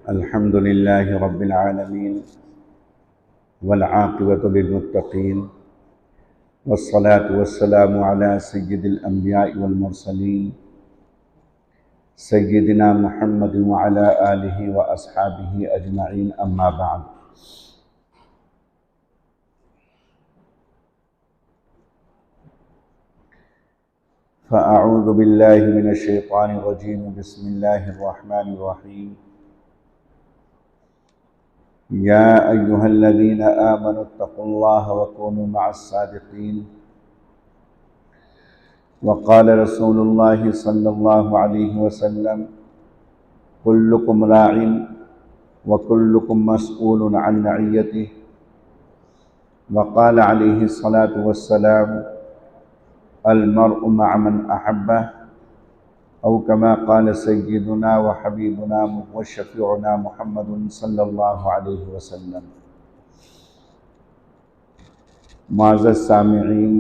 الحمد لله رب العالمين والعاقبة للمتقين والصلاة والسلام على سيد الأنبياء والمرسلين سيدنا محمد وعلى آله وأصحابه أجمعين أما بعد فأعوذ بالله من الشيطان الرجيم بسم الله الرحمن الرحيم يا أيها الذين آمنوا اتقوا الله وكونوا مع الصادقين وقال رسول الله صلى الله عليه وسلم كلكم راع وكلكم مسؤول عن رعيته وقال عليه الصلاة والسلام المرء مع من أحبه أو كما قال سيدنا وحبيبنا وشفيعنا محمد صلی اللہ علیہ وسلم۔ معزز سامعین،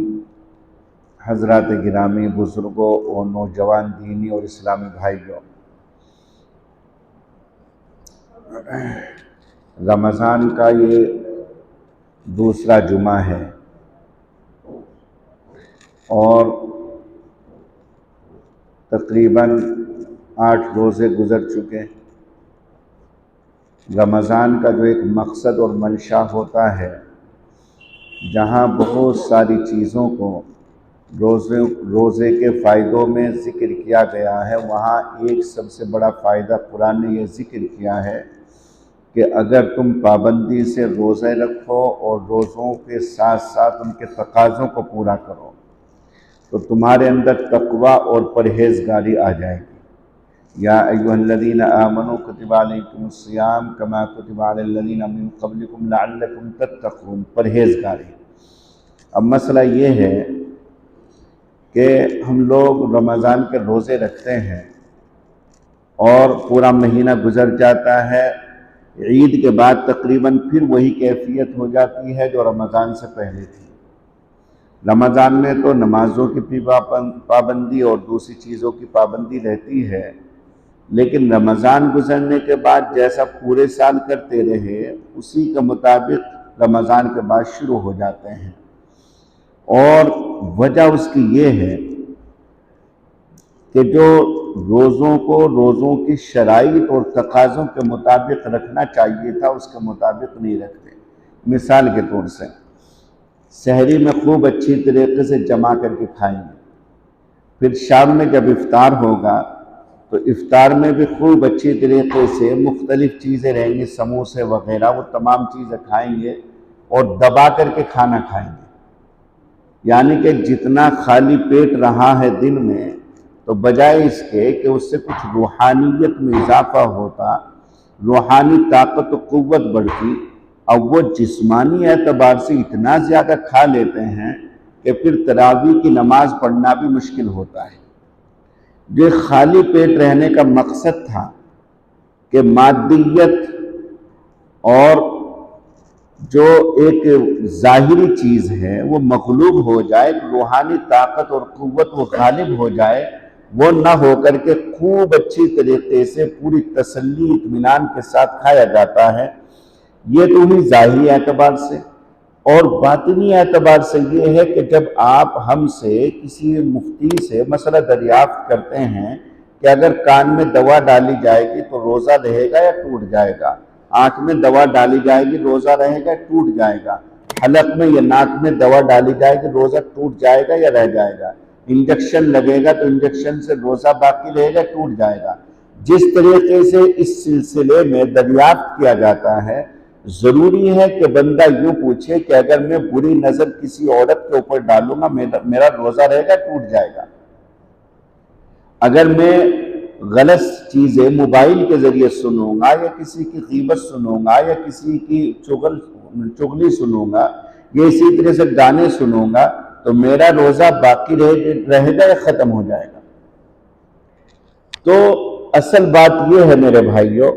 حضرات گرامی، بزرگوں اور نوجوان دینی اور اسلامی بھائیوں، رمضان کا یہ دوسرا جمعہ ہے اور تقریباً 8 روزے گزر چکے۔ رمضان کا جو ایک مقصد اور منشا ہوتا ہے، جہاں بہت ساری چیزوں کو روزے کے فائدوں میں ذکر کیا گیا ہے، وہاں ایک سب سے بڑا فائدہ قرآن نے یہ ذکر کیا ہے کہ اگر تم پابندی سے روزے رکھو اور روزوں کے ساتھ ساتھ ان کے تقاضوں کو پورا کرو تو تمہارے اندر تقوی اور پرہیزگاری آ جائے گی۔ یا ایھا الذین آمنوا کتب علیکم الصیام کما کتب علی الذین من قبلکم لعلکم تتقون، پرہیزگاری۔ اب مسئلہ یہ ہے کہ ہم لوگ رمضان کے روزے رکھتے ہیں اور پورا مہینہ گزر جاتا ہے، عید کے بعد تقریباً پھر وہی کیفیت ہو جاتی ہے جو رمضان سے پہلے تھی۔ رمضان میں تو نمازوں کی بھی پابندی اور دوسری چیزوں کی پابندی رہتی ہے، لیکن رمضان گزرنے کے بعد جیسا پورے سال کرتے رہے اسی کے مطابق رمضان کے بعد شروع ہو جاتے ہیں۔ اور وجہ اس کی یہ ہے کہ جو روزوں کی شرائط اور تقاضوں کے مطابق رکھنا چاہیے تھا اس کے مطابق نہیں رکھتے۔ مثال کے طور سے سحری میں خوب اچھی طریقے سے جمع کر کے کھائیں گے، پھر شام میں جب افطار ہوگا تو افطار میں بھی خوب اچھی طریقے سے مختلف چیزیں رہیں گی، سموسے وغیرہ، وہ تمام چیزیں کھائیں گے اور دبا کر کے کھانا کھائیں گے۔ یعنی کہ جتنا خالی پیٹ رہا ہے دن میں، تو بجائے اس کے کہ اس سے کچھ روحانیت میں اضافہ ہوتا، روحانی طاقت و قوت بڑھتی، اب وہ جسمانی اعتبار سے اتنا زیادہ کھا لیتے ہیں کہ پھر تراویح کی نماز پڑھنا بھی مشکل ہوتا ہے۔ جو خالی پیٹ رہنے کا مقصد تھا کہ مادیت اور جو ایک ظاہری چیز ہے وہ مغلوب ہو جائے، روحانی طاقت اور قوت وہ غالب ہو جائے، وہ نہ ہو کر کے خوب اچھی طریقے سے پوری تسلی اطمینان کے ساتھ کھایا جاتا ہے۔ یہ تو ہوئی ظاہری اعتبار سے، اور باطنی اعتبار سے یہ ہے کہ جب آپ ہم سے کسی مفتی سے مسئلہ دریافت کرتے ہیں کہ اگر کان میں دوا ڈالی جائے گی تو روزہ رہے گا یا ٹوٹ جائے گا، آنکھ میں دوا ڈالی جائے گی روزہ رہے گا ٹوٹ جائے گا، حلق میں یا ناک میں دوا ڈالی جائے گی روزہ ٹوٹ جائے گا یا رہ جائے گا، انجیکشن لگے گا تو انجیکشن سے روزہ باقی رہے گا ٹوٹ جائے گا، جس طریقے سے اس سلسلے میں دریافت کیا جاتا ہے، ضروری ہے کہ بندہ یوں پوچھے کہ اگر میں بری نظر کسی عورت کے اوپر ڈالوں گا میرا روزہ رہے گا ٹوٹ جائے گا، اگر میں غلط چیزیں موبائل کے ذریعے سنوں گا یا کسی کی غیبت سنوں گا یا کسی کی چغلی سنوں گا یا اسی طرح سے گانے سنوں گا تو میرا روزہ باقی رہے گا یا ختم ہو جائے گا۔ تو اصل بات یہ ہے میرے بھائیوں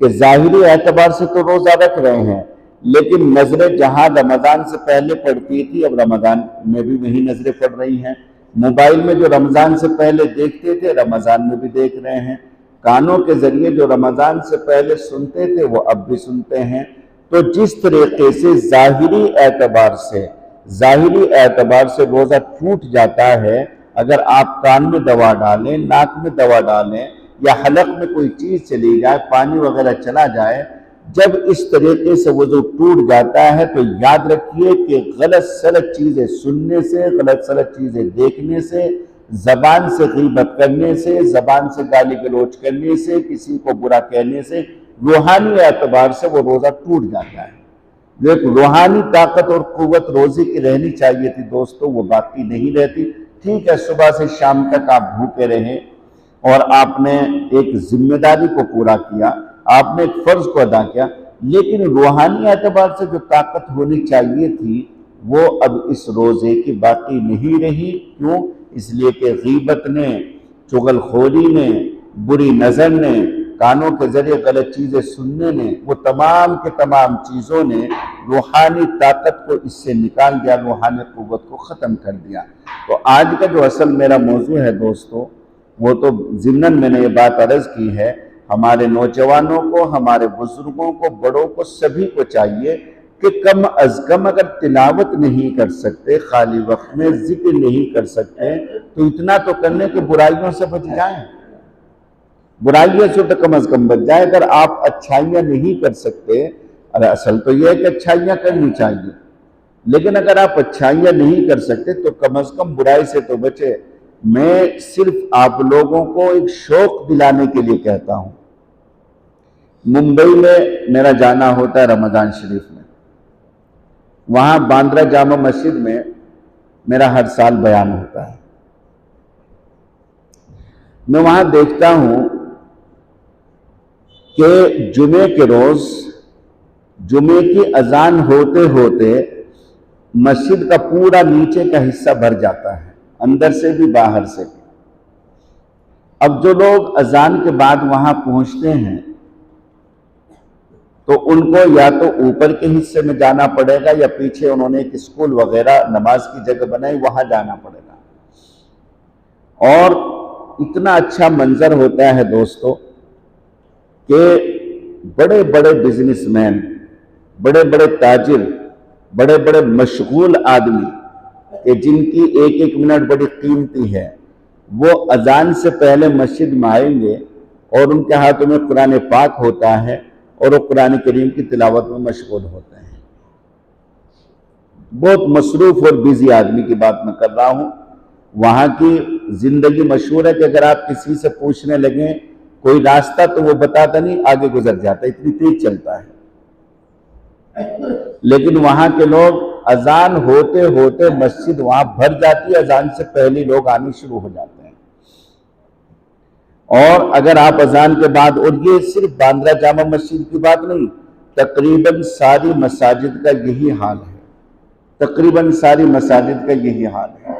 کہ ظاہری اعتبار سے تو روزہ رکھ رہے ہیں، لیکن نظریں جہاں رمضان سے پہلے پڑتی تھی اب رمضان میں بھی وہی نظریں پڑ رہی ہیں، موبائل میں جو رمضان سے پہلے دیکھتے تھے رمضان میں بھی دیکھ رہے ہیں، کانوں کے ذریعے جو رمضان سے پہلے سنتے تھے وہ اب بھی سنتے ہیں۔ تو جس طریقے سے ظاہری اعتبار سے روزہ ٹوٹ جاتا ہے، اگر آپ کان میں دوا ڈالیں، ناک میں دوا ڈالیں یا حلق میں کوئی چیز چلی جائے، پانی وغیرہ چلا جائے، جب اس طریقے سے وضو ٹوٹ جاتا ہے تو یاد رکھیے کہ غلط سلط چیزیں سننے سے، غلط سلط چیزیں دیکھنے سے، زبان سے غیبت کرنے سے، زبان سے گالی گلوچ کرنے سے، کسی کو برا کہنے سے، روحانی اعتبار سے وہ روزہ ٹوٹ جاتا ہے۔ جو ایک روحانی طاقت اور قوت روزے کی رہنی چاہیے تھی دوستو، وہ باقی نہیں رہتی۔ ٹھیک ہے، صبح سے شام تک آپ بھوکے رہیں اور آپ نے ایک ذمہ داری کو پورا کیا، آپ نے ایک فرض کو ادا کیا، لیکن روحانی اعتبار سے جو طاقت ہونی چاہیے تھی وہ اب اس روزے کی باقی نہیں رہی۔ کیوں؟ اس لیے کہ غیبت نے، چغل خوری نے، بری نظر نے، کانوں کے ذریعے غلط چیزیں سننے نے، وہ تمام کے تمام چیزوں نے روحانی طاقت کو اس سے نکال دیا، روحانی قوت کو ختم کر دیا۔ تو آج کا جو اصل میرا موضوع ہے دوستو، وہ تو ضمناً میں نے یہ بات عرض کی ہے، ہمارے نوجوانوں کو، ہمارے بزرگوں کو، بڑوں کو، سبھی کو چاہیے کہ کم از کم اگر تلاوت نہیں کر سکتے، خالی وقت میں ذکر نہیں کر سکتے، تو اتنا تو کرنے کہ برائیوں سے بچ جائیں، برائیوں سے تو کم از کم بچ جائیں۔ اگر آپ اچھائیاں نہیں کر سکتے، اصل تو یہ ہے کہ اچھائیاں کرنی چاہیے، لیکن اگر آپ اچھائیاں نہیں کر سکتے تو کم از کم برائی سے تو بچے۔ میں صرف آپ لوگوں کو ایک شوق دلانے کے لیے کہتا ہوں، ممبئی میں میرا جانا ہوتا ہے رمضان شریف میں، وہاں باندرا جامع مسجد میں میرا ہر سال بیان ہوتا ہے۔ میں وہاں دیکھتا ہوں کہ جمعے کے روز جمعے کی اذان ہوتے ہوتے مسجد کا پورا نیچے کا حصہ بھر جاتا ہے، اندر سے بھی باہر سے بھی۔ اب جو لوگ اذان کے بعد وہاں پہنچتے ہیں تو ان کو یا تو اوپر کے حصے میں جانا پڑے گا یا پیچھے انہوں نے ایک اسکول وغیرہ نماز کی جگہ بنائی، وہاں جانا پڑے گا۔ اور اتنا اچھا منظر ہوتا ہے دوستو کہ بڑے بڑے بزنس مین، بڑے بڑے تاجر، بڑے بڑے مشغول آدمی کہ جن کی ایک ایک منٹ بڑی قیمتی ہے، وہ اذان سے پہلے مسجد میں آئیں گے اور ان کے ہاتھوں میں قرآن پاک ہوتا ہے اور وہ قرآن کریم کی تلاوت میں مشغول ہوتے ہیں۔ بہت مصروف اور بیزی آدمی کی بات میں کر رہا ہوں۔ وہاں کی زندگی مشہور ہے کہ اگر آپ کسی سے پوچھنے لگیں کوئی راستہ تو وہ بتاتا نہیں، آگے گزر جاتا، اتنی تیز چلتا ہے۔ لیکن وہاں کے لوگ اذان ہوتے ہوتے مسجد وہاں بھر جاتی ہے، اذان سے پہلے لوگ آنے شروع ہو جاتے ہیں۔ اور اگر آپ اذان کے بعد، اور یہ صرف باندرا جامع مسجد کی بات نہیں، تقریباً ساری مساجد کا یہی حال ہے، تقریباً ساری مساجد کا یہی حال ہے۔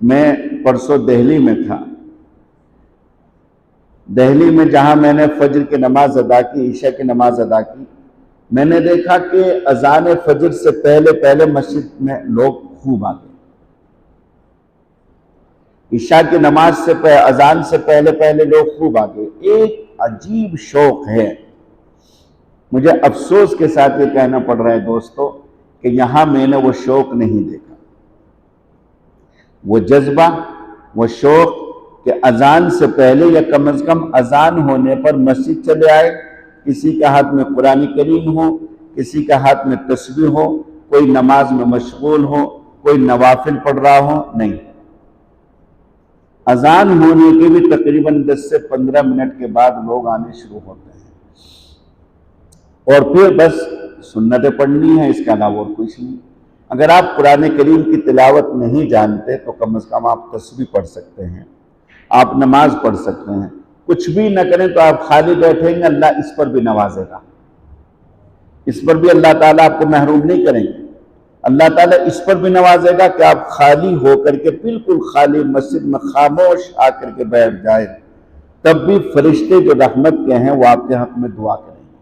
میں پرسوں دہلی میں تھا، دہلی میں جہاں میں نے فجر کی نماز ادا کی، عشاء کی نماز ادا کی، میں نے دیکھا کہ اذان فجر سے پہلے پہلے مسجد میں لوگ خوب آ گئے۔ عشاء کی نماز سے اذان سے پہلے پہلے لوگ خوب آ گئے۔ ایک عجیب شوق ہے، مجھے افسوس کے ساتھ یہ کہنا پڑ رہا ہے دوستو کہ یہاں میں نے وہ شوق نہیں دیکھا، وہ جذبہ، وہ شوق کہ اذان سے پہلے یا کم از کم اذان ہونے پر مسجد چلے آئے، کسی کے ہاتھ میں قرآن کریم ہو، کسی کے ہاتھ میں تسبیح ہو، کوئی نماز میں مشغول ہو، کوئی نوافل پڑھ رہا ہو، نہیں۔ اذان ہونے کے بھی تقریباً 10 سے 15 منٹ کے بعد لوگ آنے شروع ہوتے ہیں، اور پھر بس سنتیں پڑھنی ہے، اس کے علاوہ اور کچھ نہیں۔ اگر آپ قرآن کریم کی تلاوت نہیں جانتے تو کم از کم آپ تسبیح پڑھ سکتے ہیں، آپ نماز پڑھ سکتے ہیں، کچھ بھی نہ کریں تو آپ خالی بیٹھیں گے، اللہ اس پر بھی نوازے گا، اس پر بھی اللہ تعالیٰ آپ کو محروم نہیں کریں گے۔ اللہ تعالیٰ اس پر بھی نوازے گا کہ آپ خالی ہو کر کے، بالکل خالی مسجد میں خاموش آ کر کے بیٹھ جائیں، تب بھی فرشتے جو رحمت کے ہیں وہ آپ کے حق میں دعا کریں گے۔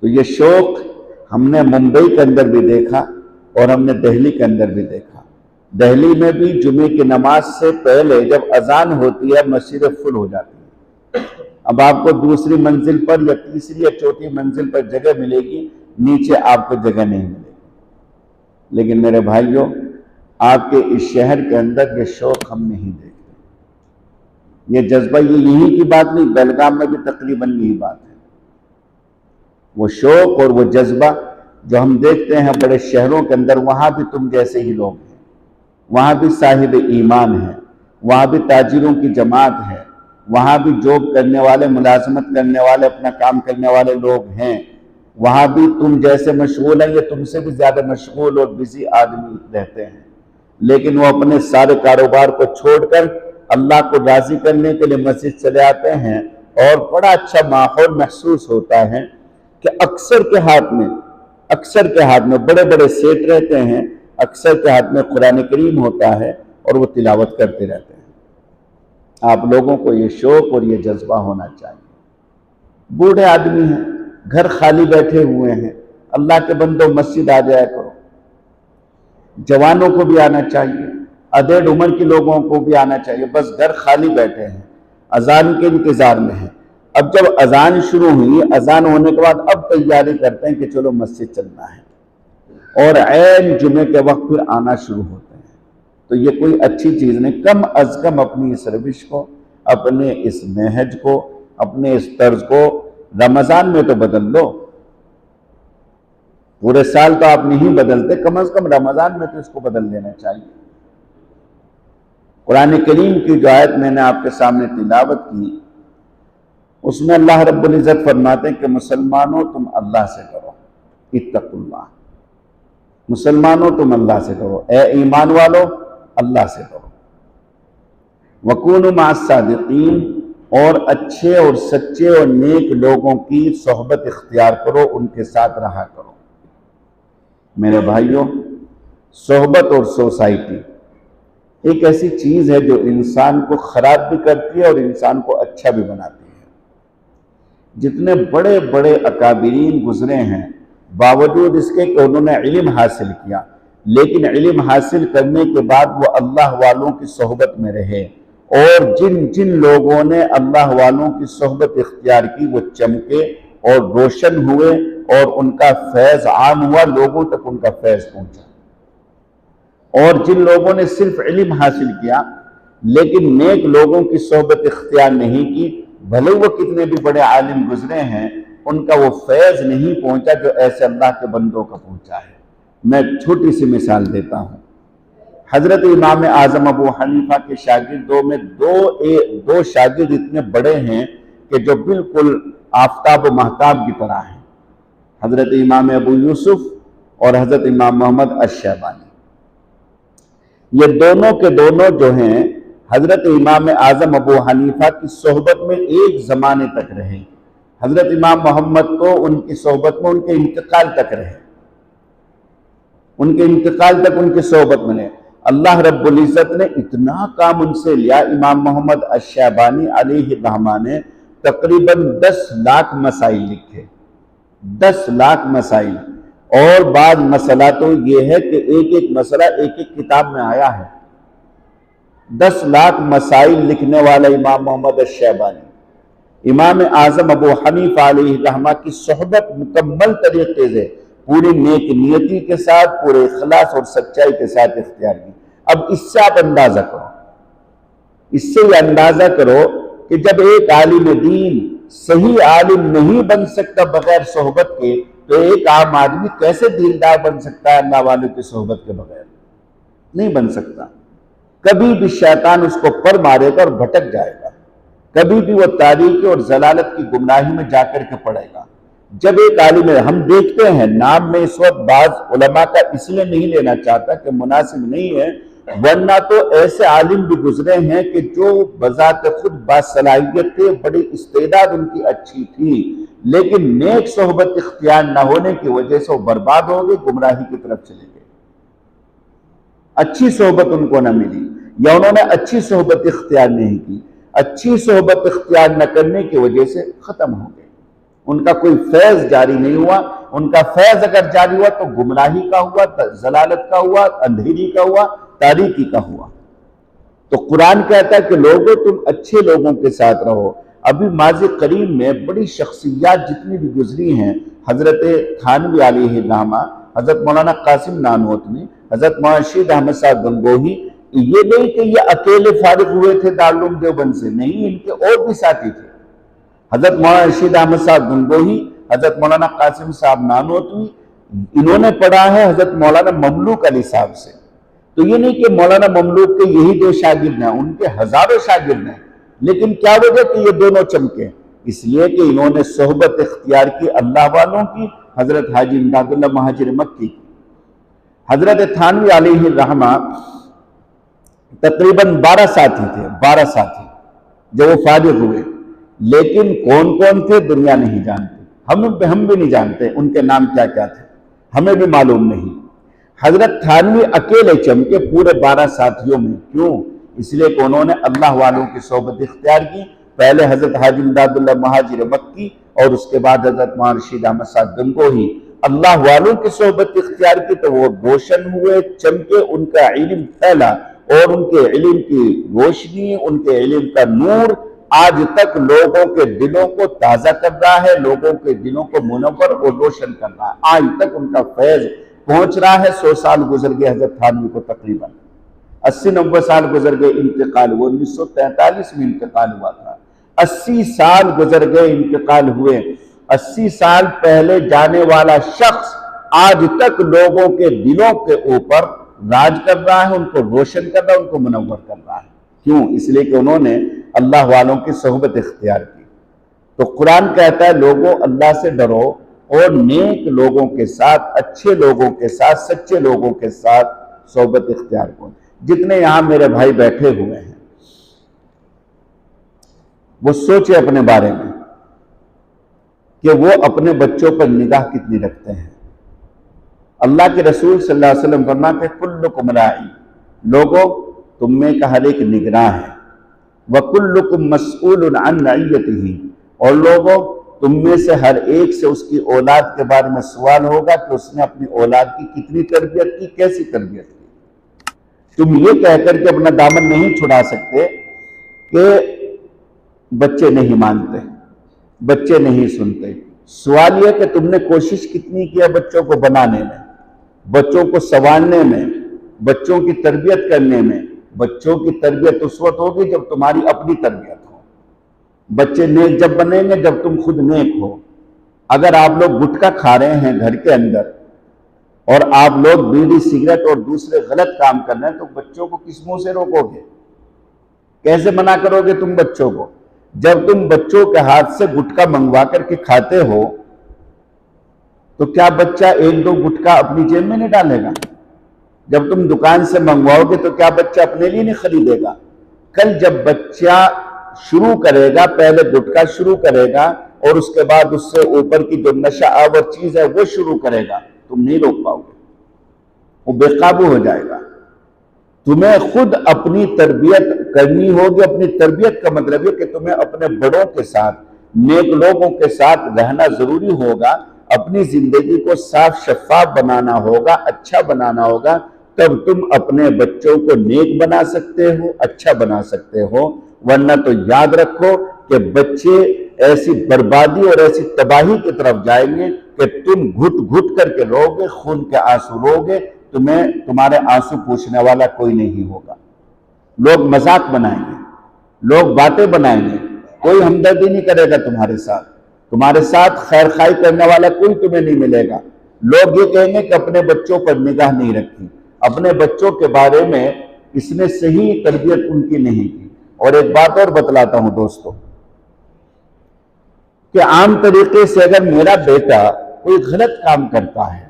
تو یہ شوق ہم نے ممبئی کے اندر بھی دیکھا اور ہم نے دہلی کے اندر بھی دیکھا۔ دہلی میں بھی جمعے کی نماز سے پہلے جب اذان ہوتی ہے مسجدیں فل ہو جاتی ہیں. اب آپ کو دوسری منزل پر یا تیسری یا چوتھی منزل پر جگہ ملے گی، نیچے آپ کو جگہ نہیں ملے گی. لیکن میرے بھائیوں، آپ کے اس شہر کے اندر یہ شوق ہم نہیں دیکھتے، یہ جذبہ. یہ یہی کی بات نہیں، بیلگام میں بھی تقریباً یہی بات ہے. وہ شوق اور وہ جذبہ جو ہم دیکھتے ہیں بڑے شہروں کے اندر، وہاں بھی تم جیسے ہی لوگ ہیں، وہاں بھی صاحب ایمان ہیں، وہاں بھی تاجروں کی جماعت ہے، وہاں بھی جاب کرنے والے، ملازمت کرنے والے، اپنا کام کرنے والے لوگ ہیں. وہاں بھی تم جیسے مشغول ہیں، یہ تم سے بھی زیادہ مشغول اور بزی آدمی رہتے ہیں. لیکن وہ اپنے سارے کاروبار کو چھوڑ کر اللہ کو راضی کرنے کے لیے مسجد چلے آتے ہیں، اور بڑا اچھا ماحول محسوس ہوتا ہے کہ اکثر کے ہاتھ میں بڑے بڑے سیٹ رہتے ہیں، اکثر کے ہاتھ میں قرآن کریم ہوتا ہے، اور وہ تلاوت کرتے رہتے ہیں. آپ لوگوں کو یہ شوق اور یہ جذبہ ہونا چاہیے. بوڑھے آدمی ہیں، گھر خالی بیٹھے ہوئے ہیں، اللہ کے بندوں مسجد آ جایا کرو. جوانوں کو بھی آنا چاہیے، ادھیڑ عمر کے لوگوں کو بھی آنا چاہیے. بس گھر خالی بیٹھے ہیں، اذان کے انتظار میں ہیں. اب جب اذان شروع ہوئی، اذان ہونے کے بعد اب تیاری کرتے ہیں کہ چلو مسجد چلنا ہے، اور عین جمعے کے وقت پھر آنا شروع ہوتے ہیں. تو یہ کوئی اچھی چیز نہیں. کم از کم اپنی اس روش کو، اپنے اس نہج کو، اپنے اس طرز کو رمضان میں تو بدل لو. پورے سال تو آپ نہیں بدلتے، کم از کم رمضان میں تو اس کو بدل لینا چاہیے. قرآن کریم کی جو آیت میں نے آپ کے سامنے تلاوت کی، اس میں اللہ رب العزت فرماتے ہیں کہ مسلمانوں تم اللہ سے کرو، اتقوا اللہ. مسلمانوں تم اللہ سے کرو، اے ایمان والو اللہ سے کرو. وَكُونُوا مَعَ الصَّادِقِينَ، اور اچھے اور سچے اور نیک لوگوں کی صحبت اختیار کرو، ان کے ساتھ رہا کرو. میرے بھائیوں، صحبت اور سوسائٹی ایک ایسی چیز ہے جو انسان کو خراب بھی کرتی ہے اور انسان کو اچھا بھی بناتی ہے. جتنے بڑے بڑے اکابرین گزرے ہیں، باوجود اس کے کہ انہوں نے علم حاصل کیا، لیکن علم حاصل کرنے کے بعد وہ اللہ والوں کی صحبت میں رہے، اور جن جن لوگوں نے اللہ والوں کی صحبت اختیار کی وہ چمکے اور روشن ہوئے، اور ان کا فیض عام ہوا، لوگوں تک ان کا فیض پہنچا. اور جن لوگوں نے صرف علم حاصل کیا لیکن نیک لوگوں کی صحبت اختیار نہیں کی، بھلے وہ کتنے بھی بڑے عالم گزرے ہیں، ان کا وہ فیض نہیں پہنچا جو ایسے اللہ کے بندوں کا پہنچا ہے. میں چھوٹی سی مثال دیتا ہوں. حضرت امام اعظم ابو حنیفہ کے شاگردوں میں دو شاگرد اتنے بڑے ہیں کہ جو بالکل آفتاب و مہتاب کی طرح ہیں، حضرت امام ابو یوسف اور حضرت امام محمد الشیبانی. یہ دونوں کے دونوں جو ہیں حضرت امام اعظم ابو حنیفہ کی صحبت میں ایک زمانے تک رہے. حضرت امام محمد تو ان کی صحبت میں ان کے انتقال تک رہے، ان کے انتقال تک ان کی صحبت میں رہے. اللہ رب العزت نے اتنا کام ان سے لیا. امام محمد الشیبانی علیہ الرحمہ نے تقریباً 10 لاکھ مسائل لکھے، 10 لاکھ مسائل. اور بعض مسئلہ تو یہ ہے کہ ایک ایک مسئلہ ایک ایک کتاب میں آیا ہے. 10 لاکھ مسائل لکھنے والا امام محمد الشیبانی. امام اعظم ابو حنیفہ علیہ الرحمہ کی صحبت مکمل طریقے سے پوری نیک نیتی کے ساتھ، پورے اخلاص اور سچائی کے ساتھ اختیار کی. اب اس سے آپ اندازہ کرو، اس سے یہ اندازہ کرو کہ جب ایک عالم دین صحیح عالم نہیں بن سکتا بغیر صحبت کے، تو ایک عام آدمی کیسے دیندار بن سکتا ہے اللہ والوں کی صحبت کے بغیر؟ نہیں بن سکتا. کبھی بھی شیطان اس کو پر مارے گا اور بھٹک جائے گا، کبھی بھی وہ تاریکی اور ضلالت کی گمراہی میں جا کر کے پڑے گا. جب ایک عالم، ہم دیکھتے ہیں نام میں اس وقت بعض علماء کا اس لیے نہیں لینا چاہتا کہ مناسب نہیں ہے، ورنہ تو ایسے عالم بھی گزرے ہیں کہ جو بذات خود باصلاحیت تھے، بڑی استعداد ان کی اچھی تھی، لیکن نیک صحبت اختیار نہ ہونے کی وجہ سے وہ برباد ہو گئے، گمراہی کی طرف چلے گئے. اچھی صحبت ان کو نہ ملی، یا انہوں نے اچھی صحبت اختیار نہیں کی. اچھی صحبت اختیار نہ کرنے کی وجہ سے ختم ہو گئے، ان کا کوئی فیض جاری نہیں ہوا. ان کا فیض اگر جاری ہوا تو گمراہی کا ہوا، ضلالت کا ہوا، اندھیری کا ہوا. تاریکی کا ہوا۔ تو قرآن کہتا ہے کہ لوگوں تم اچھے لوگوں کے ساتھ رہو۔ ابھی ماضی قریب میں بڑی شخصیات جتنی بھی گزری ہیں، حضرت تھانوی علیہ الرحمہ، حضرت مولانا قاسم نانوتوی، حضرت مولانا رشید احمد صاحب گنگوہی، یہ نہیں کہ یہ اکیلے فارغ ہوئے تھے دارالعلوم دیوبند سے، نہیں، ان کے اور بھی ساتھی تھے۔ حضرت مولانا رشید احمد صاحب گنگوہی، حضرت مولانا قاسم صاحب نانوتوی، انہوں نے پڑھا ہے حضرت مولانا مملوک علی صاحب سے۔ تو یہ نہیں کہ مولانا مملوک کے یہی دو شاگرد ہیں، ان کے ہزاروں شاگرد ہیں، لیکن کیا وجہ کہ یہ دونوں چمکے؟ اس لیے کہ انہوں نے صحبت اختیار کی اللہ والوں کی، حضرت حاجی امداد اللہ مہاجر مکی کی۔ حضرت تھانوی علیہ الرحمہ تقریباً 12 ساتھی تھے، 12 ساتھی جو وہ فارغ ہوئے، لیکن کون کون تھے دنیا نہیں جانتی، ہم بھی نہیں جانتے ان کے نام کیا کیا تھے، ہمیں بھی معلوم نہیں۔ حضرت تھانوی اکیلے چمکے پورے 12 ساتھیوں میں، کیوں؟ اس لیے کہ انہوں نے اللہ والوں کی صحبت اختیار کی، پہلے حضرت حاجی امداد اللہ مہاجر مکی اور اس کے بعد حضرت مولانا رشید احمد صاحب گنگوہی، اللہ والوں کی صحبت اختیار کی تو وہ روشن ہوئے، چمکے، ان کا علم پھیلا، اور ان کے علم کی روشنی، ان کے علم کا نور آج تک لوگوں کے دلوں کو تازہ کر رہا ہے، لوگوں کے دلوں کو منور اور روشن کر رہا ہے، آج تک ان کا فیض پہنچ رہا ہے۔ 100 سال گزر گئے حضرت تھانوی کو، تقریباً 80-90 سال گزر گئے انتقال، وہ 1943 میں انتقال ہوا تھا، 80 سال گزر گئے انتقال ہوئے۔ 80 سال پہلے جانے والا شخص آج تک لوگوں کے دلوں کے اوپر راج کر رہا ہے، ان کو روشن کر رہا ہے، ان کو منور کر رہا ہے۔ کیوں؟ اس لیے کہ انہوں نے اللہ والوں کی صحبت اختیار کی۔ تو قرآن کہتا ہے لوگوں اللہ سے ڈرو اور نیک لوگوں کے ساتھ، اچھے لوگوں کے ساتھ، سچے لوگوں کے ساتھ صحبت اختیار کرو۔ جتنے یہاں میرے بھائی بیٹھے ہوئے ہیں وہ سوچے اپنے بارے میں کہ وہ اپنے بچوں پر نگاہ کتنی رکھتے ہیں۔ اللہ کے رسول صلی اللہ علیہ وسلم فرماتے ہیں کلکم راعی، لوگوں تم میں کا ہر ایک نگراں ہے، وکلکم مسئول عن رعیتہ، اور لوگوں تم میں سے ہر ایک سے اس کی اولاد کے بارے میں سوال ہوگا کہ اس نے اپنی اولاد کی کتنی تربیت کی، کیسی تربیت کی۔ تم یہ کہہ کر کے اپنا دامن نہیں چھڑا سکتے کہ بچے نہیں مانتے، بچے نہیں سنتے۔ سوال یہ کہ تم نے کوشش کتنی کی ہے بچوں کو بنانے میں، بچوں کو سنوارنے میں، بچوں کی تربیت کرنے میں۔ بچوں کی تربیت اس وقت ہوگی جب تمہاری اپنی تربیت ہو۔ بچے نیک جب بنیں گے جب تم خود نیک ہو۔ اگر آپ لوگ گٹکا کھا رہے ہیں گھر کے اندر اور آپ لوگ بیڑی سگریٹ اور دوسرے غلط کام کر رہے ہیں تو بچوں کو کس منہ سے روکو گے؟ کیسے منع کرو گے تم بچوں کو؟ جب تم بچوں کے ہاتھ سے گٹکا منگوا کر کے کھاتے ہو تو کیا بچہ 1-2 گٹکا اپنی جیب میں نہیں ڈالے گا؟ جب تم دکان سے منگواؤ گے تو کیا بچہ اپنے لیے نہیں خریدے گا؟ کل جب بچہ شروع کرے گا، پہلے گٹکا شروع کرے گا اور اس کے بعد اس سے اوپر کی جو نشہ آور چیز ہے وہ شروع کرے گا، تم نہیں روک پاؤ گے، وہ بے قابو ہو جائے گا۔ تمہیں خود اپنی تربیت کرنی ہوگی۔ اپنی تربیت کا مطلب ہے کہ تمہیں اپنے بڑوں کے ساتھ، نیک لوگوں کے ساتھ رہنا ضروری ہوگا، اپنی زندگی کو صاف شفاف بنانا ہوگا، اچھا بنانا ہوگا، تب تم اپنے بچوں کو نیک بنا سکتے ہو، اچھا بنا سکتے ہو۔ ورنہ تو یاد رکھو کہ بچے ایسی بربادی اور ایسی تباہی کی طرف جائیں گے کہ تم گھٹ گھٹ کر کے رو گے، خون کے آنسو رو گے، تمہارے آنسو پوچھنے والا کوئی نہیں ہوگا۔ لوگ مذاق بنائیں گے، لوگ باتیں بنائیں گے، کوئی ہمدردی نہیں کرے گا تمہارے ساتھ خیر خواہی کرنے والا کوئی تمہیں نہیں ملے گا۔ لوگ یہ کہیں گے کہ اپنے بچوں پر نگاہ نہیں رکھی، اپنے بچوں کے بارے میں اس نے صحیح تربیت ان کی نہیں کی۔ اور ایک بات اور بتلاتا ہوں دوستو کہ عام طریقے سے اگر میرا بیٹا کوئی غلط کام کرتا ہے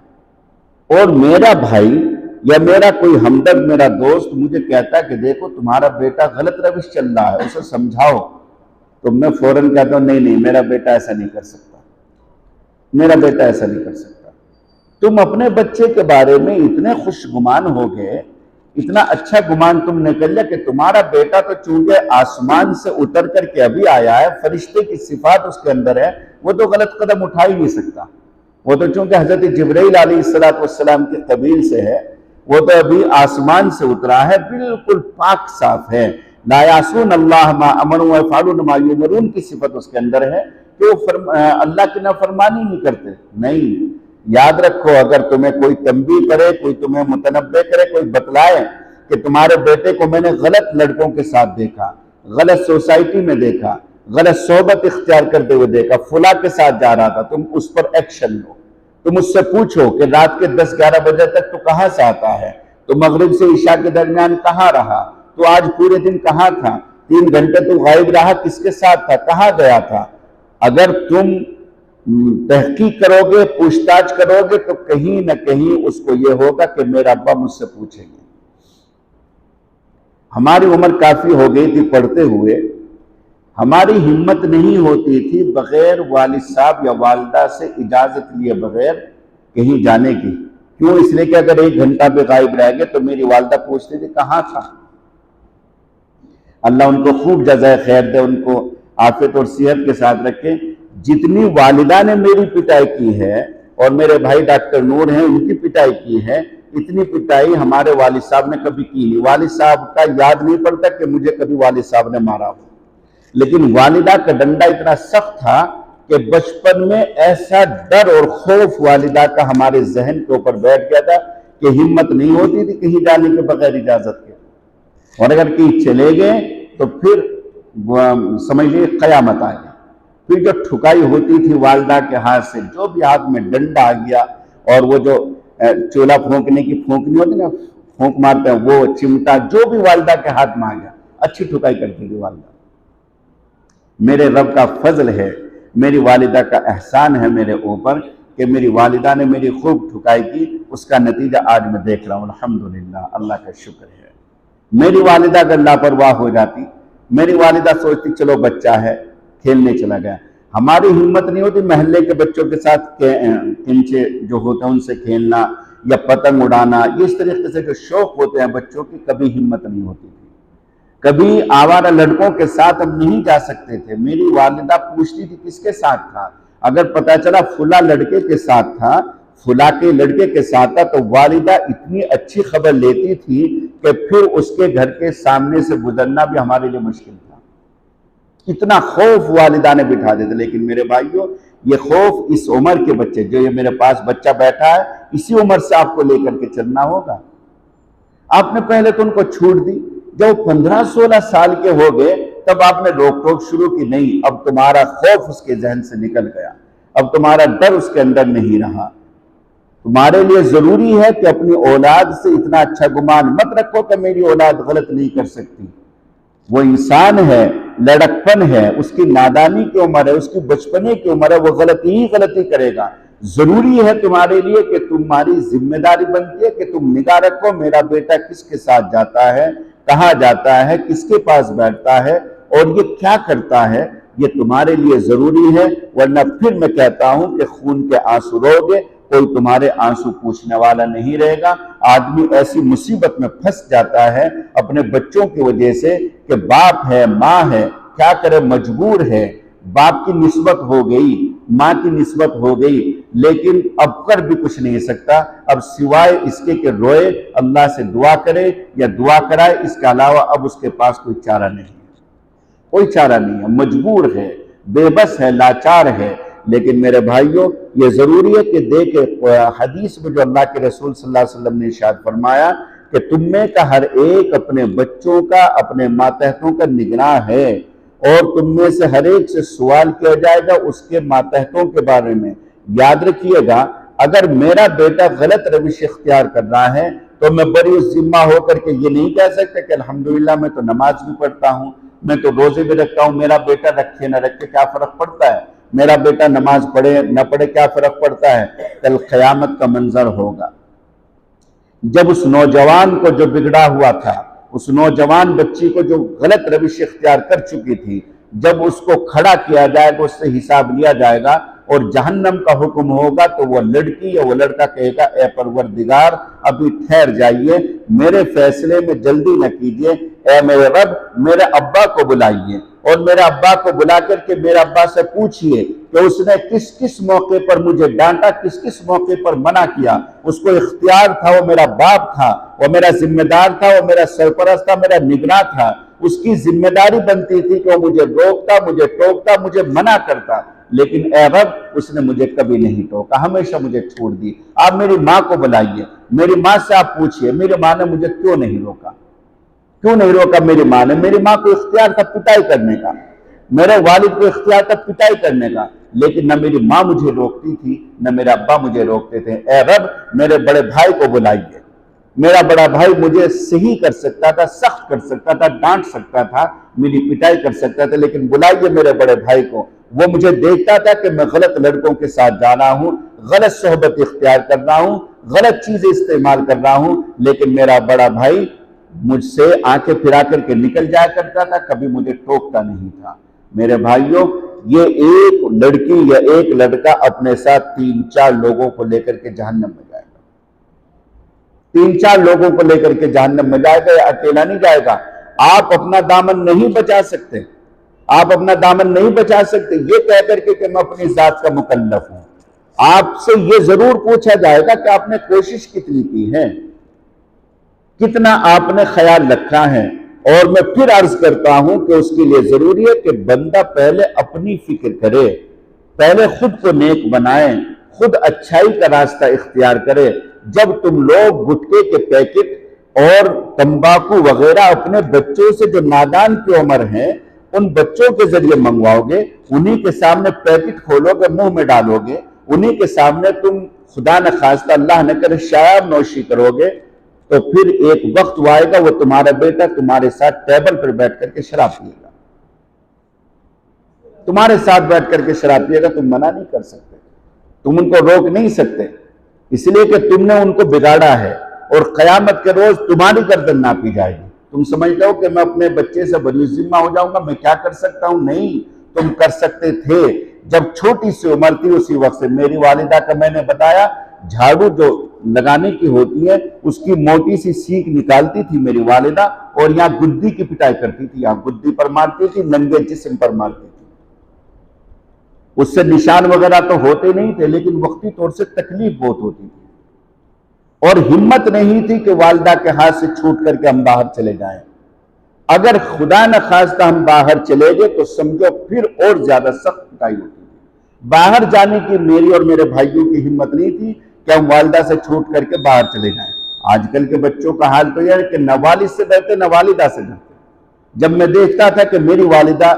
اور میرا بھائی یا میرا کوئی ہمدرد، میرا دوست مجھے کہتا ہے کہ دیکھو تمہارا بیٹا غلط روش چل رہا ہے، اسے سمجھاؤ، تو میں فوراً کہتا ہوں نہیں میرا بیٹا ایسا نہیں کر سکتا، میرا بیٹا ایسا نہیں کر سکتا۔ تم اپنے بچے کے بارے میں اتنے خوش گمان ہو گئے، اتنا اچھا گمان تم نے کر لیا کہ تمہارا بیٹا تو چونکہ آسمان سے اتر کر کے ابھی آیا ہے، فرشتے کی صفات اس کے اندر ہے، وہ تو غلط قدم اٹھا ہی نہیں سکتا۔ وہ تو چونکہ حضرت جبرائیل علیہ السلام کے قبیل سے ہے، وہ تو ابھی آسمان سے اترا ہے، بالکل پاک صاف ہے۔ لا یعصون اللہ ما امروا ویفعلون ما یؤمرون کی صفت اس کے اندر ہے کہ وہ اللہ کی نافرمانی نہیں کرتے۔ نہیں، یاد رکھو، اگر تمہیں کوئی تنبیہ کرے، کوئی تمہیں متنبہ کرے، کوئی بتلائے کہ تمہارے بیٹے کو میں نے غلط لڑکوں کے ساتھ دیکھا، غلط سوسائٹی میں دیکھا، غلط صحبت اختیار کرتے ہوئے دیکھا، فلاں کے ساتھ جا رہا تھا، تم اس پر ایکشن لو۔ تم اس سے پوچھو کہ رات کے 10-11 بجے تک تو کہاں سے آتا ہے، تو مغرب سے عشاء کے درمیان کہاں رہا، تو آج پورے دن کہاں تھا، 3 گھنٹے تو غائب رہا، کس کے ساتھ تھا، کہاں گیا تھا۔ اگر تم تحقیق کرو گے، پوچھ تاچھ کرو گے، تو کہیں نہ کہیں اس کو یہ ہوگا کہ میرا ابا مجھ سے پوچھیں گے۔ ہماری عمر کافی ہو گئی تھی پڑھتے ہوئے، ہماری ہمت نہیں ہوتی تھی بغیر والد صاحب یا والدہ سے اجازت لیے بغیر کہیں جانے کی۔ کیوں؟ اس لیے کہ اگر 1 گھنٹہ پہ غائب رہ گئے تو میری والدہ پوچھتی تھی کہاں تھا۔ اللہ ان کو خوب جزائے خیر دے، ان کو عافیت اور صحت کے ساتھ رکھے۔ جتنی والدہ نے میری پٹائی کی ہے اور میرے بھائی ڈاکٹر نور ہیں ان کی پٹائی کی ہے، اتنی پٹائی ہمارے والد صاحب نے کبھی کی نہیں۔ والد صاحب کا یاد نہیں پڑتا کہ مجھے کبھی والد صاحب نے مارا ہو، لیکن والدہ کا ڈنڈا اتنا سخت تھا کہ بچپن میں ایسا ڈر اور خوف والدہ کا ہمارے ذہن کے اوپر بیٹھ گیا تھا کہ ہمت نہیں ہوتی تھی کہیں جانے کے بغیر اجازت کے، اور اگر کہیں چلے گئے تو پھر سمجھ لیے قیامت آ گئی۔ پھر جو ٹھکائی ہوتی تھی والدہ کے ہاتھ سے، جو بھی ہاتھ میں ڈنڈا آ گیا، اور وہ جو چولہا پھونکنے کی پھونکنی ہوتی نا، پھونک مارتے ہیں، وہ چمٹا جو بھی والدہ کے ہاتھ میں آ گیا، اچھی ٹھکائی کرتی تھی والدہ۔ میرے رب کا فضل ہے، میری والدہ کا احسان ہے میرے اوپر کہ میری والدہ نے میری خوب ٹھکائی کی، اس کا نتیجہ آج میں دیکھ رہا ہوں، الحمدللہ، اللہ کا شکر ہے۔ میری والدہ اگر لاپرواہ ہو جاتی، میری والدہ سوچتی چلو بچہ ہے کھیلنے چلا گیا، ہماری ہمت نہیں ہوتی محلے کے بچوں کے ساتھ کنچے جو ہوتے ہیں ان سے کھیلنا یا پتنگ اڑانا، اس طریقے سے جو شوق ہوتے ہیں بچوں کی، کبھی ہمت نہیں ہوتی تھی۔ کبھی آوارہ لڑکوں کے ساتھ ہم نہیں جا سکتے تھے، میری والدہ پوچھتی تھی کس کے ساتھ تھا، اگر پتہ چلا فلاں لڑکے کے ساتھ تھا، فلاں کے لڑکے کے ساتھ تھا، تو والدہ اتنی اچھی خبر لیتی تھی کہ پھر اس کے گھر کے سامنے سے گزرنا بھی ہمارے لیے مشکل تھا۔ اتنا خوف والدہ نے بٹھا دیتے۔ لیکن میرے بھائیوں، یہ خوف اس عمر کے بچے، جو یہ میرے پاس بچہ بیٹھا ہے، اسی عمر سے آپ کو لے کر کے چلنا ہوگا۔ آپ نے پہلے تو ان کو چھوٹ دی، جب 15-16 سال کے ہو گئے تب آپ نے روک ٹوک شروع کی، نہیں، اب تمہارا خوف اس کے ذہن سے نکل گیا، اب تمہارا ڈر اس کے اندر نہیں رہا۔ تمہارے لیے ضروری ہے کہ اپنی اولاد سے اتنا اچھا گمان مت رکھو کہ میری اولاد غلط نہیں کر سکتی، وہ انسان ہے، لڑکپن ہے، اس کی نادانی کی عمر ہے، اس کی بچپنے کی عمر ہے، وہ غلطی کرے گا۔ ضروری ہے تمہارے لیے کہ تمہاری ذمہ داری بنتی ہے کہ تم نگاہ رکھو میرا بیٹا کس کے ساتھ جاتا ہے، کہاں جاتا ہے، کس کے پاس بیٹھتا ہے، اور یہ کیا کرتا ہے، یہ تمہارے لیے ضروری ہے۔ ورنہ پھر میں کہتا ہوں کہ خون کے آنسو رو گے، کوئی تمہارے آنسو پوچھنے والا نہیں رہے گا۔ آدمی ایسی مصیبت میں پھنس جاتا ہے اپنے بچوں کی وجہ سے کہ باپ ہے، ماں ہے، کیا کرے، مجبور ہے، باپ کی نسبت ہو گئی، ماں کی نسبت ہو گئی، لیکن اب کر بھی کچھ نہیں سکتا، اب سوائے اس کے کہ روئے، اللہ سے دعا کرے یا دعا کرائے، اس کے علاوہ اب اس کے پاس کوئی چارہ نہیں ہے، کوئی چارہ نہیں ہے، مجبور ہے، بے بس ہے، لاچار ہے۔ لیکن میرے بھائیوں، یہ ضروری ہے کہ دیکھیں حدیث میں جو اللہ کے رسول صلی اللہ علیہ وسلم نے ارشاد فرمایا کہ تم میں کا ہر ایک اپنے بچوں کا، اپنے ماتحتوں کا نگراں ہے، اور تم میں سے ہر ایک سے سوال کیا جائے گا اس کے ماتحتوں کے بارے میں۔ یاد رکھیے گا، اگر میرا بیٹا غلط روش اختیار کر رہا ہے تو میں بری ذمہ ہو کر کے یہ نہیں کہہ سکتا کہ الحمدللہ میں تو نماز بھی پڑھتا ہوں، میں تو روزے بھی رکھتا ہوں، میرا بیٹا رکھے نہ رکھے کیا فرق پڑتا ہے، میرا بیٹا نماز پڑھے نہ پڑھے کیا فرق پڑتا ہے۔ کل قیامت کا منظر ہوگا جب اس نوجوان کو جو بگڑا ہوا تھا، اس نوجوان بچی کو جو غلط روش اختیار کر چکی تھی، جب اس کو کھڑا کیا جائے گا، اس سے حساب لیا جائے گا اور جہنم کا حکم ہوگا، تو وہ لڑکی یا وہ لڑکا کہے گا اے پروردگار ابھی ٹھہر جائیے، میرے فیصلے میں جلدی نہ کیجیے، اے میرے رب میرے ابا کو بلائیے، اور میرے ابا کو بلا کر کے میرے ابا سے پوچھئے کہ اس نے کس کس موقع پر مجھے ڈانٹا، کس کس موقع پر منع کیا، اس کو اختیار تھا، وہ میرا باپ تھا، وہ میرا ذمہ دار تھا، وہ میرا سرپرست تھا، میرا نگراں تھا، اس کی ذمہ داری بنتی تھی کہ وہ مجھے روکتا، مجھے ٹوکتا، مجھے منع کرتا، لیکن اے رب اس نے مجھے کبھی نہیں ٹوکا، ہمیشہ مجھے چھوڑ دی۔ آپ میری ماں کو بلائیے، میری ماں سے آپ پوچھئے میری ماں نے مجھے کیوں نہیں روکا، کیوں نہیں روکا میری ماں نے؟ میری ماں کو اختیار تھا پٹائی کرنے کا، میرے والد کو اختیار تھا پٹائی کرنے کا، لیکن نہ میری ماں مجھے روکتی تھی نہ میرے ابا مجھے روکتے تھے۔ اے رب میرے بڑے بھائی کو بلائیے، میرا بڑا بھائی مجھے صحیح کر سکتا تھا، سخت کر سکتا تھا، ڈانٹ سکتا تھا، میری پٹائی کر سکتا تھا، لیکن بلائیے میرے بڑے بھائی کو۔ وہ مجھے دیکھتا تھا کہ میں غلط لڑکوں کے ساتھ جا رہا ہوں، غلط صحبت اختیار کر رہا ہوں، غلط چیزیں استعمال کر رہا ہوں، لیکن میرا بڑا بھائی مجھ سے آنکھیں پھرا کر کے نکل جایا کرتا تھا، کبھی مجھے ٹوکتا نہیں تھا۔ میرے بھائیوں، یہ ایک لڑکی یا ایک لڑکا اپنے ساتھ 3-4 لوگوں کو لے کر کے جہنم میں جائے گا، 3-4 لوگوں کو لے کر کے جہنم میں جائے گا، یا اکیلا نہیں جائے گا۔ آپ اپنا دامن نہیں بچا سکتے، آپ اپنا دامن نہیں بچا سکتے یہ کہہ کر کے کہ میں اپنی ذات کا مکلف ہوں۔ آپ سے یہ ضرور پوچھا جائے گا کہ آپ نے کوشش کتنی کی ہے، کتنا آپ نے خیال رکھا ہے۔ اور میں پھر عرض کرتا ہوں کہ اس کے لیے ضروری ہے کہ بندہ پہلے اپنی فکر کرے، پہلے خود کو نیک بنائے، خود اچھائی کا راستہ اختیار کرے۔ جب تم لوگ گٹکے کے پیکٹ اور تمباکو وغیرہ اپنے بچوں سے جو نادان کی عمر ہیں ان بچوں کے ذریعے منگواؤ گے، انہی کے سامنے پیکٹ کھولو گے، منہ میں ڈالو گے، انہی کے سامنے تم خدا نہ خواستہ اللہ نہ کرے شراب نوشی کرو گے، تو پھر ایک وقت وہ آئے گا وہ تمہارا بیٹا تمہارے ساتھ ٹیبل پر بیٹھ کر کے شراب پیے گا، تمہارے ساتھ بیٹھ کر کے شراب پیے گا۔ تم منع نہیں کر سکتے، تم ان کو روک نہیں سکتے، اس لیے کہ تم نے ان کو بگاڑا ہے، اور قیامت کے روز تمہاری گردن ناپی جائے گی۔ تم سمجھتے ہو کہ میں اپنے بچے سے بری ذمہ ہو جاؤں گا، میں کیا کر سکتا ہوں؟ نہیں، تم کر سکتے تھے جب چھوٹی سی عمر تھی اسی وقت سے۔ میری والدہ کا میں نے بتایا جھاڑو جو لگانے کی ہوتی ہے اس کی موٹی سی سیک نکالتی تھی میری والدہ، اور یہاں گدی کی پٹائی کرتی تھی، یہاں گدی پر مارتی تھی، ننگے جسم پر مارتی تھی۔ اس سے نشان وغیرہ تو ہوتے نہیں تھے، لیکن وقتی طور سے تکلیف بہت ہوتی تھی، اور ہمت نہیں تھی کہ والدہ کے ہاتھ سے چھوٹ کر کے ہم باہر چلے جائیں۔ اگر خدا نہ خواستہ ہم باہر چلے گئے تو سمجھو پھر اور زیادہ سخت پٹائی ہوتی تھی۔ باہر جانے کی میری اور میرے بھائیوں کی ہمت نہیں تھی کہ ہم والدہ سے چھوٹ کر کے باہر چلے جائیں۔ آج کل کے بچوں کا حال تو یہ ہے کہ نہ والد سے ڈرتے نہ والدہ سے ڈرتے۔ جب میں دیکھتا تھا کہ میری والدہ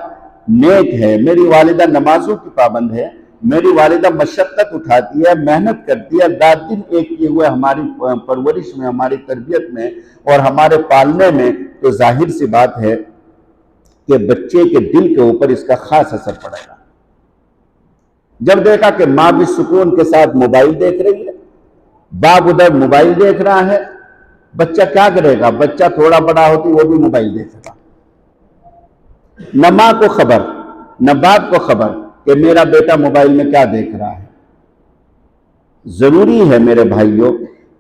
نیک ہے، میری والدہ نمازوں کی پابند ہے، میری والدہ مشقت اٹھاتی ہے، محنت کرتی ہے، رات دن ایک کیے ہوئے ہماری پرورش میں، ہماری تربیت میں اور ہمارے پالنے میں، تو ظاہر سی بات ہے کہ بچے کے دل کے اوپر اس کا خاص اثر پڑے گا۔ جب دیکھا کہ ماں بھی سکون کے ساتھ موبائل دیکھ رہی ہے، باپ ادھر موبائل دیکھ رہا ہے، بچہ کیا کرے گا؟ بچہ تھوڑا بڑا ہوتی وہ بھی موبائل دیکھے گا۔ نہ ماں کو خبر نہ باپ کو خبر کہ میرا بیٹا موبائل میں کیا دیکھ رہا ہے۔ ضروری ہے میرے بھائیوں،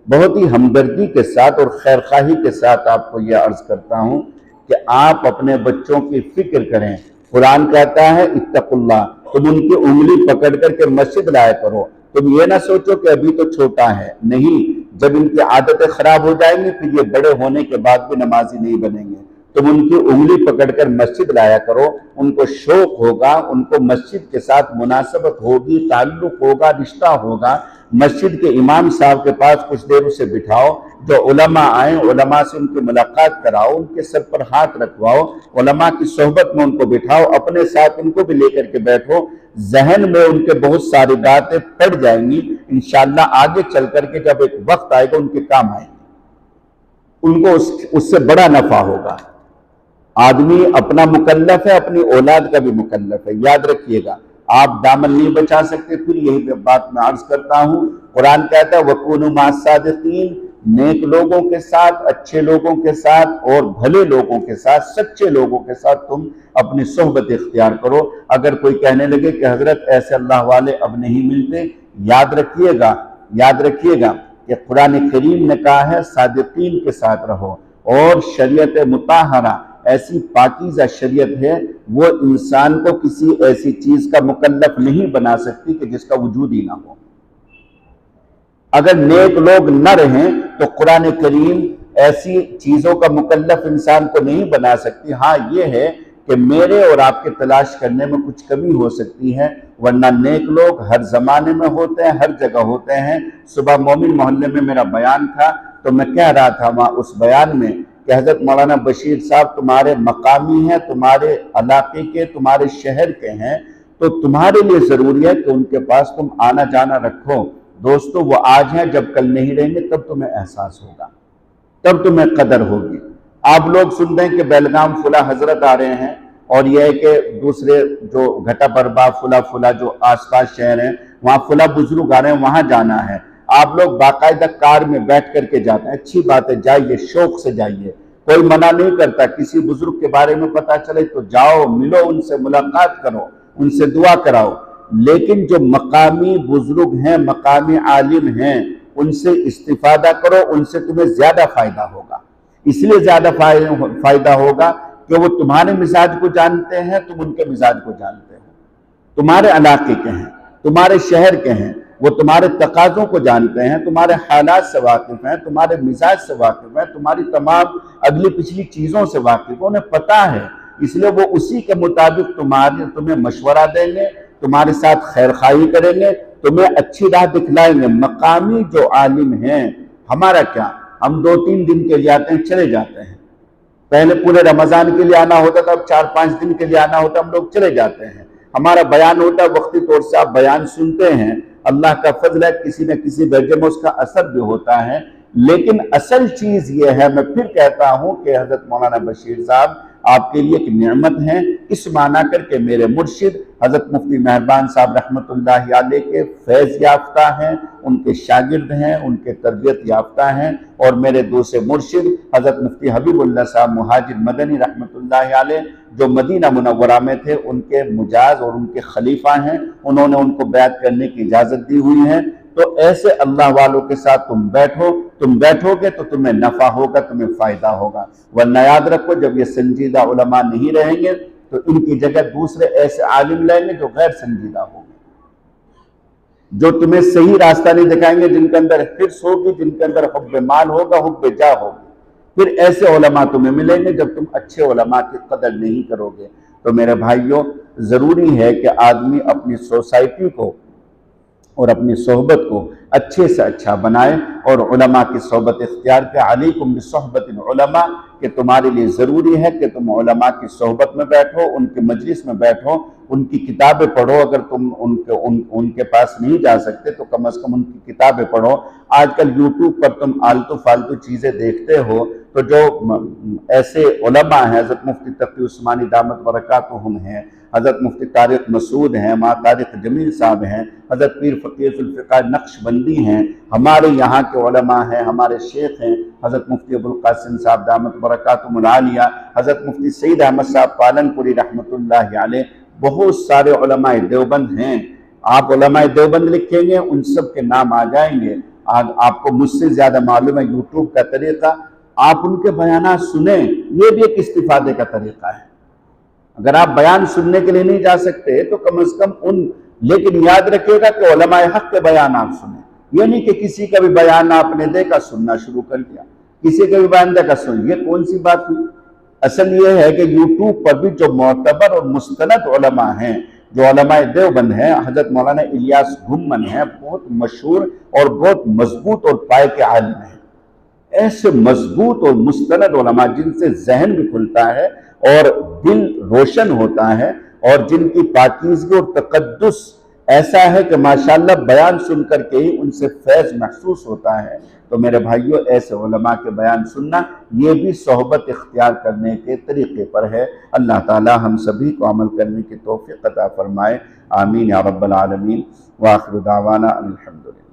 بہت ہی ہمدردی کے ساتھ اور خیرخواہی کے ساتھ آپ کو یہ عرض کرتا ہوں کہ آپ اپنے بچوں کی فکر کریں۔ قرآن کہتا ہے اتقوا اللہ، تم ان کی انگلی پکڑ کر کے مسجد لایا کرو۔ تم یہ نہ سوچو کہ ابھی تو چھوٹا ہے، نہیں، جب ان کی عادتیں خراب ہو جائیں گی پھر یہ بڑے ہونے کے بعد بھی نمازی نہیں بنیں گے۔ تم ان کی انگلی پکڑ کر مسجد لایا کرو، ان کو شوق ہوگا، ان کو مسجد کے ساتھ مناسبت ہوگی، تعلق ہوگا، رشتہ ہوگا۔ مسجد کے امام صاحب کے پاس کچھ دیر اسے بٹھاؤ، جو علماء آئیں علماء سے ان کی ملاقات کراؤ، ان کے سر پر ہاتھ رکھواؤ، علماء کی صحبت میں ان کو بٹھاؤ، اپنے ساتھ ان کو بھی لے کر کے بیٹھو۔ ذہن میں ان کے بہت ساری باتیں پڑ جائیں گی، انشاءاللہ آگے چل کر کے جب ایک وقت آئے گا ان کے کام آئیں گے، ان کو اس سے بڑا نفع ہوگا۔ آدمی اپنا مکلف ہے، اپنی اولاد کا بھی مکلف ہے، یاد رکھیے گا۔ آپ دامن نہیں بچا سکتے، پھر یہی بات میں عرض کرتا ہوں۔ قرآن کہتا ہے وَكُونُوا مَعَ الصَّادِقِينَ، نیک لوگوں کے ساتھ، اچھے لوگوں کے ساتھ اور بھلے لوگوں کے ساتھ، سچے لوگوں کے ساتھ تم اپنی صحبت اختیار کرو۔ اگر کوئی کہنے لگے کہ حضرت ایسے اللہ والے اب نہیں ملتے، یاد رکھیے گا کہ قرآن کریم نے کہا ہے صادقین کے ساتھ رہو، اور شریعت مطہرہ ایسی پاکیزہ شریعت ہے وہ انسان کو کسی ایسی چیز کا مکلف نہیں بنا سکتی کہ جس کا وجود ہی نہ ہو۔ اگر نیک لوگ نہ رہیں تو قرآن کریم ایسی چیزوں کا مکلف انسان کو نہیں بنا سکتی۔ ہاں یہ ہے کہ میرے اور آپ کے تلاش کرنے میں کچھ کمی ہو سکتی ہے، ورنہ نیک لوگ ہر زمانے میں ہوتے ہیں، ہر جگہ ہوتے ہیں۔ صبح مومن محلے میں میرا بیان تھا تو میں کہہ رہا تھا وہاں اس بیان میں کہ حضرت مولانا بشیر صاحب تمہارے مقامی ہیں، تمہارے علاقے کے، تمہارے شہر کے ہیں، تو تمہارے لیے ضروری ہے کہ ان کے پاس تم آنا جانا رکھو۔ دوستو وہ آج ہیں، جب کل نہیں رہیں گے تب تمہیں احساس ہوگا، تب تمہیں قدر ہوگی۔ آپ لوگ سن رہے ہیں کہ بیلگام فلاں حضرت آ رہے ہیں، اور یہ ہے کہ دوسرے جو گھٹا بربا فلاں جو آس پاس شہر ہیں وہاں فلاں بزرگ آ رہے ہیں، وہاں جانا ہے۔ آپ لوگ باقاعدہ کار میں بیٹھ کر کے جاتے ہیں، اچھی بات ہے، جائیے، شوق سے جائیے، کوئی منع نہیں کرتا۔ کسی بزرگ کے بارے میں پتہ چلے تو جاؤ، ملو ان سے، ملاقات کرو، ان سے دعا کراؤ۔ لیکن جو مقامی بزرگ ہیں، مقامی عالم ہیں، ان سے استفادہ کرو، ان سے تمہیں زیادہ فائدہ ہوگا۔ اس لیے زیادہ فائدہ ہوگا کہ وہ تمہارے مزاج کو جانتے ہیں، تم ان کے مزاج کو جانتے ہو، تمہارے علاقے کے ہیں، تمہارے شہر کے ہیں، وہ تمہارے تقاضوں کو جانتے ہیں، تمہارے حالات سے واقف ہیں، تمہارے مزاج سے واقف ہیں، تمہاری تمام اگلی پچھلی چیزوں سے واقف ہیں، انہیں پتہ ہے۔ اس لیے وہ اسی کے مطابق تمہیں مشورہ دیں گے، تمہارے ساتھ خیر خواہی کریں گے، تمہیں اچھی راہ دکھلائیں گے۔ مقامی جو عالم ہیں، ہمارا کیا، ہم 2-3 دن کے لیے آتے ہیں، چلے جاتے ہیں۔ پہلے پورے رمضان کے لیے آنا ہوتا تھا، اب 4-5 دن کے لیے آنا ہوتا ہے، ہم لوگ چلے جاتے ہیں۔ ہمارا بیان ہوتا ہے، وقتی طور سے آپ بیان سنتے ہیں، اللہ کا فضل ہے، کسی نہ کسی درجے میں اس کا اثر بھی ہوتا ہے۔ لیکن اصل چیز یہ ہے، میں پھر کہتا ہوں کہ حضرت مولانا بشیر صاحب آپ کے لیے ایک نعمت ہیں، اس معنی کر کے میرے مرشد حضرت مفتی مہربان صاحب رحمت اللہ علیہ کے فیض یافتہ ہیں، ان کے شاگرد ہیں، ان کے تربیت یافتہ ہیں، اور میرے دوسرے مرشد حضرت مفتی حبیب اللہ صاحب مہاجر مدنی رحمت اللہ علیہ جو مدینہ منورہ میں تھے، ان کے مجاز اور ان کے خلیفہ ہیں، انہوں نے ان کو بیعت کرنے کی اجازت دی ہوئی ہے۔ تو ایسے اللہ والوں کے ساتھ تم بیٹھو گے تو تمہیں نفع ہوگا، تمہیں فائدہ ہوگا۔ ورنہ یاد رکھو، جب یہ سنجیدہ علماء نہیں رہیں گے تو ان کی جگہ دوسرے ایسے عالم لیں گے جو غیر سنجیدہ ہوں گے، جو تمہیں صحیح راستہ نہیں دکھائیں گے، جن کے اندر حرص ہوگی، جن کے اندر حب مال ہوگا، حب جاہ ہوگی۔ پھر ایسے علماء تمہیں ملیں گے جب تم اچھے علماء کی قدر نہیں کرو گے۔ تو میرے بھائیوں، ضروری ہے کہ آدمی اپنی سوسائٹی کو اور اپنی صحبت کو اچھے سے اچھا بنائے، اور علماء کی صحبت اختیار کے۔ علیکم بصحبت العلماء، کہ تمہارے لیے ضروری ہے کہ تم علماء کی صحبت میں بیٹھو، ان کے مجلس میں بیٹھو، ان کی کتابیں پڑھو۔ اگر تم ان کے پاس نہیں جا سکتے تو کم از کم ان کی کتابیں پڑھو۔ آج کل یوٹیوب پر تم آلتو فالتو چیزیں دیکھتے ہو، تو جو ایسے علماء ہیں، حضرت مفتی تقی عثمانی دامت برکاتہم ہیں، حضرت مفتی طارق مسعود ہیں، ماں طارق جمیل صاحب ہیں، حضرت پیر فقیر الفقہ نقشبندی ہیں، ہمارے یہاں کے علماء ہیں، ہمارے شیخ ہیں حضرت مفتی ابوالقاسم صاحب دامت برکاتہم العالیہ، حضرت مفتی سعید احمد صاحب پالن پوری رحمت اللہ علیہ، بہت سارے علماء دیوبند ہیں۔ آپ علماء دیوبند لکھیں گے، ان سب کے نام آ جائیں گے۔ آپ کو مجھ سے زیادہ معلوم ہے یوٹیوب کا طریقہ، آپ ان کے بیانات سنیں، یہ بھی ایک استفادے کا طریقہ ہے۔ اگر آپ بیان سننے کے لیے نہیں جا سکتے تو کم از کم لیکن یاد رکھیے گا کہ علماء حق کے بیان آپ سنیں، یہ نہیں کہ کسی کا بھی بیان آپ نے دیکھا سننا شروع کر دیا، کسی کا بھی بیان دیکھا سن، یہ کون سی بات ہوئی؟ اصل یہ ہے کہ یوٹیوب پر بھی جو معتبر اور مستند علماء ہیں، جو علماء دیوبند ہیں، حضرت مولانا الیاس گھمن ہیں، بہت مشہور اور بہت مضبوط اور پائے کے عالم ہیں۔ ایسے مضبوط اور مستند علماء جن سے ذہن بھی کھلتا ہے اور دل روشن ہوتا ہے، اور جن کی پاکیزگی اور تقدس ایسا ہے کہ ماشاءاللہ بیان سن کر کے ہی ان سے فیض محسوس ہوتا ہے۔ تو میرے بھائیوں، ایسے علماء کے بیان سننا یہ بھی صحبت اختیار کرنے کے طریقے پر ہے۔ اللہ تعالی ہم سبھی کو عمل کرنے کی توفیق عطا فرمائے، آمین یا رب العالمین۔ وآخر دعوانا الحمدللہ۔